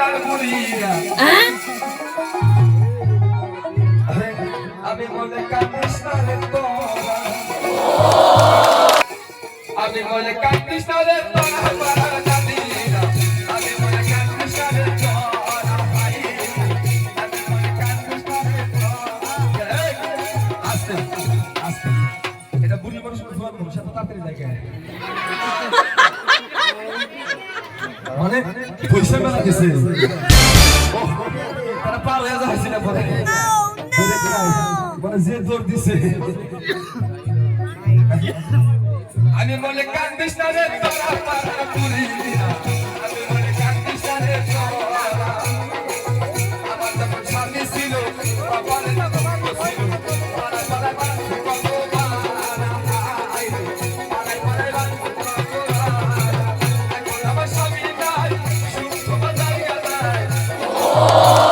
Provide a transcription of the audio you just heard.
পাড়ার বুড়িরা আমি বলে কান্দিস না রে তোরা আমি বলে কান্দিস না রে তোরা পাড়ার দাদিরা আমি বলে কান্দিস না রে তোরা ভাই আমি বলে কান্দিস না রে তোরা আস্তে আস্তে এটা বুড়ি মানুষের ফোন করছে তো তাড়াতাড়ি দেখে মানে পয়সা মেলা দিছে তারা পার হয়ে যাচ্ছে না পরে মানে যে জোর দিছে আমি বলে কান্দিস না রে তোরা পাড়ার বুড়িরা আমি বলে কান্দিস না রে তোরা আমার যখন স্বামী ছিল বাবার যখন ছিল পাড়া পাড়া পাড়া কত বাড়া ভাই পাড়ায় পাড়ায় বাড়া এখন আমার স্বামী নাই সুখ জায়গা নাই